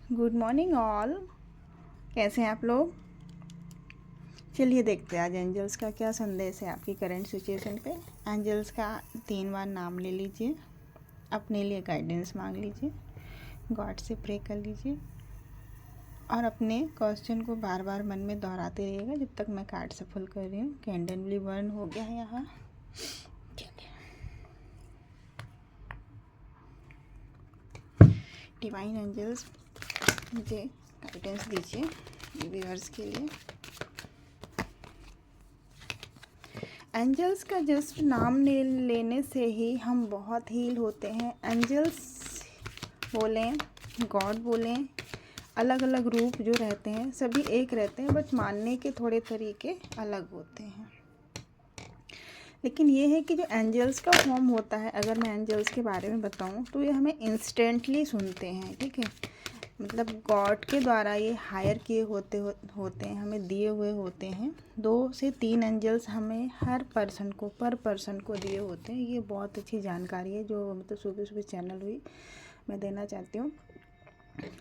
Good morning all. कैसे हैं आप लोग? चलिए देखते हैं आज एंजल्स का क्या संदेश है आपकी करंट सिचुएशन पे। एंजल्स का 3 बार नाम ले लीजिए, अपने लिए गाइडेंस मांग लीजिए, गॉड से प्रे कर लीजिए और अपने क्वेश्चन को बार बार मन में दोहराते रहिएगा जब तक मैं कार्ड सफल कर रही हूँ। कैंडल भी बर्न हो गया है यहाँ। डिवाइन एंजल्स मुझे गाइडेंस दीजिए व्यूअर्स के लिए। एंजल्स का जस्ट नाम लेने से ही हम बहुत हील होते हैं। एंजल्स बोलें, गॉड बोलें, अलग अलग रूप जो रहते हैं सभी एक रहते हैं, बट मानने के थोड़े तरीके अलग होते हैं। लेकिन ये है कि जो एंजल्स का फॉर्म होता है, अगर मैं एंजल्स के बारे में बताऊं तो ये हमें इंस्टेंटली सुनते हैं। ठीक है, मतलब गॉड के द्वारा ये हायर किए होते हैं, हमें दिए हुए होते हैं। 2 से 3 एंजल्स हमें हर पर्सन को पर पर्सन को दिए होते हैं। ये बहुत अच्छी जानकारी है जो मतलब सुबह सुबह चैनल हुई, मैं देना चाहती हूँ।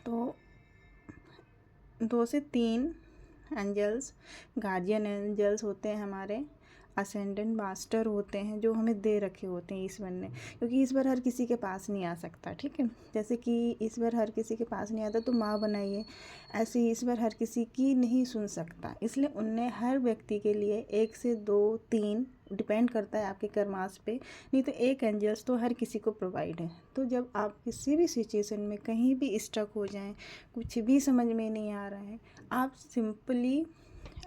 तो 2 से 3 एंजल्स गार्जियन एंजल्स होते हैं हमारे, असेंडेंट मास्टर होते हैं जो हमें दे रखे होते हैं ईश्वर ने, क्योंकि ईश्वर हर किसी के पास नहीं आ सकता। ठीक है, जैसे कि ईश्वर हर किसी के पास नहीं आता तो माँ बनाइए, ऐसे ईश्वर हर किसी की नहीं सुन सकता। इसलिए उनने हर व्यक्ति के लिए 1 से 2 3 डिपेंड करता है आपके कर्मास पे, नहीं तो 1 एंजल्स तो हर किसी को प्रोवाइड है। तो जब आप किसी भी सिचुएशन में कहीं भी स्टक हो जाएं, कुछ भी समझ में नहीं आ रहा है, आप सिंपली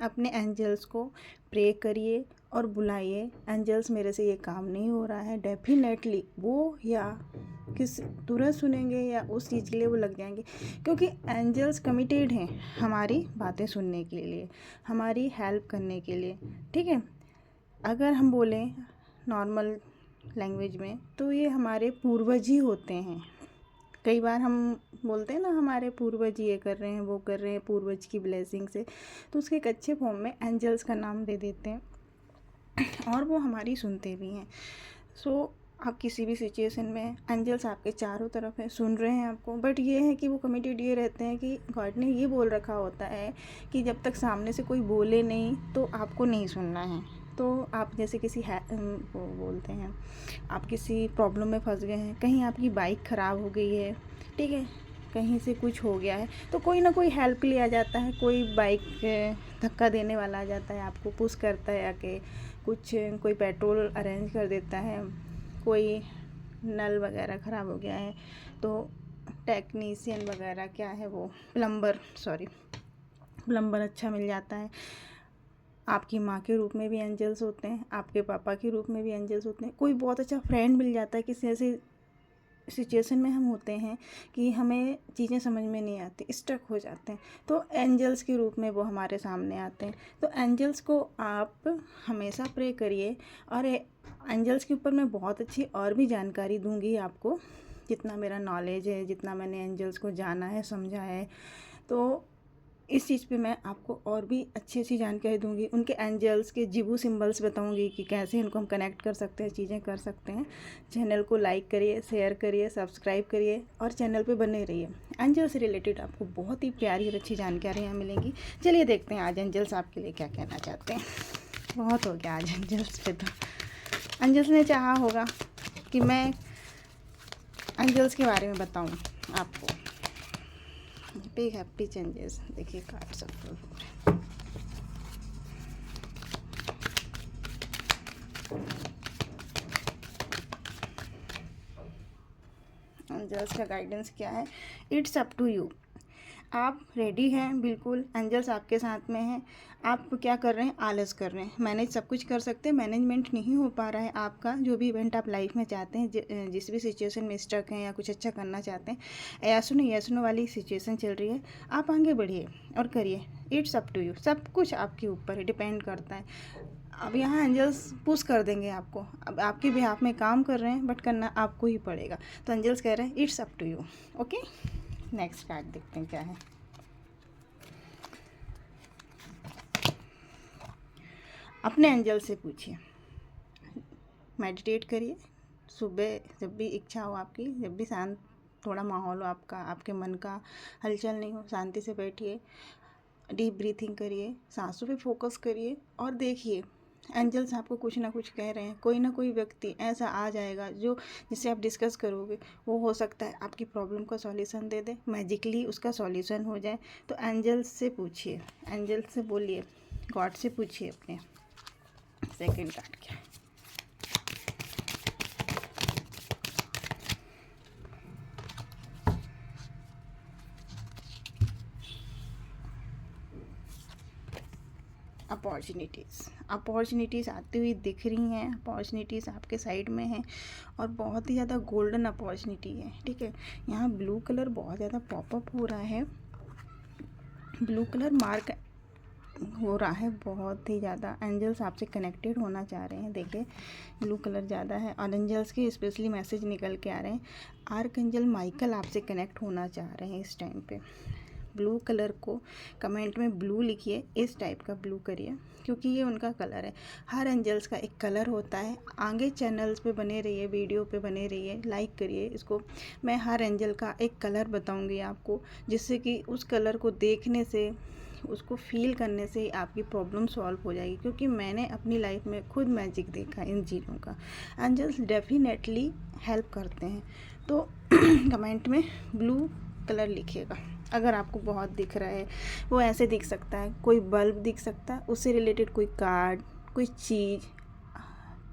अपने एंजल्स को प्रे करिए और बुलाइए, एंजल्स मेरे से ये काम नहीं हो रहा है। डेफिनेटली वो या किस तुरंत सुनेंगे या उस चीज़ के लिए वो लग जाएंगे, क्योंकि एंजल्स कमिटेड हैं हमारी बातें सुनने के लिए, हमारी हेल्प करने के लिए। ठीक है, अगर हम बोलें नॉर्मल लैंग्वेज में तो ये हमारे पूर्वज ही होते हैं। कई बार हम बोलते हैं ना हमारे पूर्वज ये कर रहे हैं वो कर रहे हैं पूर्वज की ब्लेसिंग से, तो उसके एक अच्छे फॉर्म में एंजल्स का नाम दे देते हैं और वो हमारी सुनते भी हैं। सो आप किसी भी सिचुएशन में एंजल्स आपके चारों तरफ हैं, सुन रहे हैं आपको। बट ये है कि वो कमिटेड ये रहते हैं कि गॉड ने ये बोल रखा होता है कि जब तक सामने से कोई बोले नहीं तो आपको नहीं सुनना है। तो आप जैसे किसी वो बोलते हैं आप किसी प्रॉब्लम में फंस गए हैं, कहीं आपकी बाइक ख़राब हो गई है, ठीक है, कहीं से कुछ हो गया है, तो कोई ना कोई हेल्प के लिए आ जाता है। कोई बाइक धक्का देने वाला आ जाता है, आपको पुश करता है आके, कोई पेट्रोल अरेंज कर देता है, कोई नल वगैरह ख़राब हो गया है तो टेक्नीशियन वगैरह क्या है वो प्लम्बर अच्छा मिल जाता है। आपकी माँ के रूप में भी एंजल्स होते हैं, आपके पापा के रूप में भी एंजल्स होते हैं। कोई बहुत अच्छा फ्रेंड मिल जाता है, किसी ऐसी सिचुएशन में हम होते हैं कि हमें चीज़ें समझ में नहीं आती, स्टक हो जाते हैं, तो एंजल्स के रूप में वो हमारे सामने आते हैं। तो एंजल्स को आप हमेशा प्रे करिए। और एंजल्स के ऊपर मैं बहुत अच्छी और भी जानकारी दूंगी आपको, जितना मेरा नॉलेज है, जितना मैंने एंजल्स को जाना है, समझा है, तो इस चीज़ पे मैं आपको और भी अच्छी अच्छी जानकारी दूंगी। उनके एंजल्स के जिबू सिंबल्स बताऊंगी कि कैसे इनको हम कनेक्ट कर सकते हैं, चीज़ें कर सकते हैं। चैनल को लाइक करिए, शेयर करिए, सब्सक्राइब करिए और चैनल पे बने रहिए। एंजल से रिलेटेड आपको बहुत ही प्यारी और अच्छी जानकारियाँ मिलेंगी। चलिए देखते हैं आज एंजल्स आपके लिए क्या कहना चाहते हैं। बहुत हो गया आज एंजल्स पे। तो एंजल्स ने चाहा होगा कि मैं एंजल्स के बारे में बताऊँ आपको। बिग हैप्पी चेंजेस, देखिए कार्ड सब एंजल्स का गाइडेंस क्या है। It's up to you. आप रेडी हैं, बिल्कुल एंजल्स आपके साथ में हैं। आप क्या कर रहे हैं, आलस कर रहे हैं। मैनेज सब कुछ कर सकते हैं, मैनेजमेंट नहीं हो पा रहा है आपका। जो भी इवेंट आप लाइफ में चाहते हैं, जिस भी सिचुएशन में स्टक हैं या कुछ अच्छा करना चाहते हैं, यस नो वाली सिचुएशन चल रही है, आप आगे बढ़िए और करिए। इट्स अप टू यू, सब कुछ आपके ऊपर है, डिपेंड करता है। अब यहाँ एंजल्स पुश कर देंगे आपको, अब आपके बिहाफ में काम कर रहे हैं, बट करना आपको ही पड़ेगा। तो एंजल्स कह रहे हैं it's up to you. Okay, next card देखते हैं क्या है। अपने एंजल से पूछिए, मेडिटेट करिए सुबह, जब भी इच्छा हो आपकी, जब भी शांत थोड़ा माहौल हो आपका, आपके मन का हलचल नहीं हो, शांति से बैठिए, डीप ब्रीथिंग करिए, सांसों पे फोकस करिए और देखिए एंजल्स आपको कुछ ना कुछ कह रहे हैं। कोई ना कोई व्यक्ति ऐसा आ जाएगा जो जिससे आप डिस्कस करोगे, वो हो सकता है आपकी प्रॉब्लम का सॉल्यूशन दे दे, मैजिकली उसका सॉल्यूशन हो जाए। तो एंजल्स से पूछिए, एंजल्स से बोलिए, गॉड से पूछिए अपने। सेकंड कार्ड क्या है? अपॉर्चुनिटीज़ आती हुई दिख रही हैं, अपॉर्चुनिटीज़ आपके साइड में हैं और बहुत ही ज़्यादा गोल्डन अपॉर्चुनिटी है, ठीक है। यहाँ ब्लू कलर बहुत ज़्यादा पॉपअप हो रहा है, ब्लू कलर मार्क हो रहा है बहुत ही ज़्यादा। एंजल्स आपसे कनेक्टेड होना चाह रहे हैं, देखिए ब्लू कलर ज़्यादा है और एंजल्स के स्पेशली मैसेज निकल के आ रहे हैं। आर्कएंजल माइकल आपसे कनेक्ट होना चाह रहे हैं इस टाइम पे। ब्लू कलर को कमेंट में ब्लू लिखिए, इस टाइप का ब्लू करिए क्योंकि ये उनका कलर है। हर एंजल्स का एक कलर होता है। आगे चैनल्स पे बने रहिए, वीडियो पे बने रहिए, लाइक करिए इसको। मैं हर एंजल का एक कलर बताऊंगी आपको, जिससे कि उस कलर को देखने से, उसको फील करने से आपकी प्रॉब्लम सॉल्व हो जाएगी, क्योंकि मैंने अपनी लाइफ में खुद मैजिक देखा इन चीज़ों का। एंजल्स डेफिनेटली हेल्प करते हैं। तो कमेंट में ब्लू कलर लिखिएगा अगर आपको बहुत दिख रहा है। वो ऐसे दिख सकता है, कोई बल्ब दिख सकता है, उससे रिलेटेड कोई कार्ड, कोई चीज़,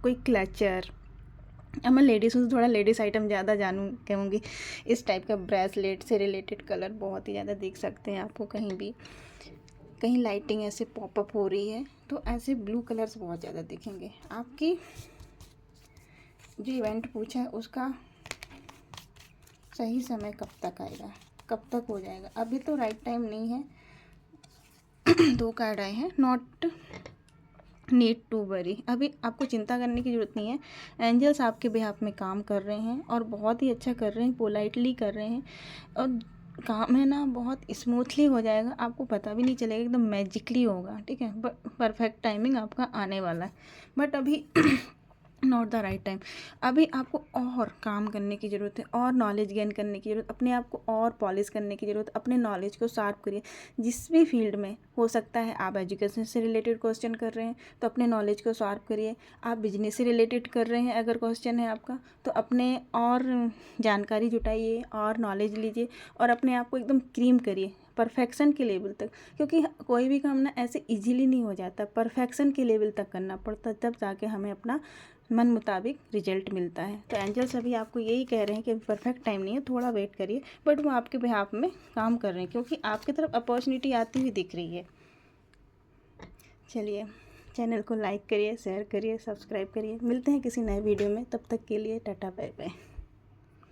कोई क्लचर। अब मैं लेडीज़ हूँ तो थोड़ा लेडीज़ आइटम ज़्यादा जानूँ कहूँगी। इस टाइप का ब्रेसलेट से रिलेटेड कलर बहुत ही ज़्यादा दिख सकते हैं आपको। कहीं भी कहीं लाइटिंग ऐसे पॉपअप हो रही है तो ऐसे ब्लू कलर्स बहुत ज़्यादा दिखेंगे। आपकी जो इवेंट पूछा है उसका सही समय कब तक आएगा, कब तक हो जाएगा? अभी तो राइट टाइम नहीं है। 2 कार्ड आए हैं, नॉट नीड टू वरी। अभी आपको चिंता करने की ज़रूरत नहीं है। एंजल्स आपके बिहाफ में काम कर रहे हैं और बहुत ही अच्छा कर रहे हैं, पोलाइटली कर रहे हैं और काम है ना बहुत स्मूथली हो जाएगा, आपको पता भी नहीं चलेगा, एकदम मैजिकली होगा, ठीक है। परफेक्ट टाइमिंग आपका आने वाला है, बट अभी नॉट द राइट टाइम। अभी आपको और काम करने की ज़रूरत है, और नॉलेज गेन करने की ज़रूरत, अपने आप को और पॉलिश करने की ज़रूरत। अपने नॉलेज को शार्प करिए जिस भी फील्ड में हो सकता है। आप एजुकेशन से रिलेटेड क्वेश्चन कर रहे हैं तो अपने नॉलेज को शार्प करिए। आप बिजनेस से रिलेटेड कर रहे हैं अगर क्वेश्चन है आपका, तो अपने और जानकारी जुटाइए और नॉलेज लीजिए और अपने आप को एकदम क्रीम करिए परफेक्शन के लेवल तक, क्योंकि कोई भी काम ना ऐसे इजीली नहीं हो जाता, परफेक्शन के लेवल तक करना पड़ता, तब जाके हमें अपना मन मुताबिक रिजल्ट मिलता है। तो एंजल्स अभी आपको यही कह रहे हैं कि परफेक्ट टाइम नहीं है, थोड़ा वेट करिए, बट वो आपके बिहाफ में काम कर रहे हैं क्योंकि आपकी तरफ अपॉर्चुनिटी आती हुई दिख रही है। चलिए, चैनल को लाइक करिए, शेयर करिए, सब्सक्राइब करिए। मिलते हैं किसी नए वीडियो में, तब तक के लिए टाटा बाय बाय।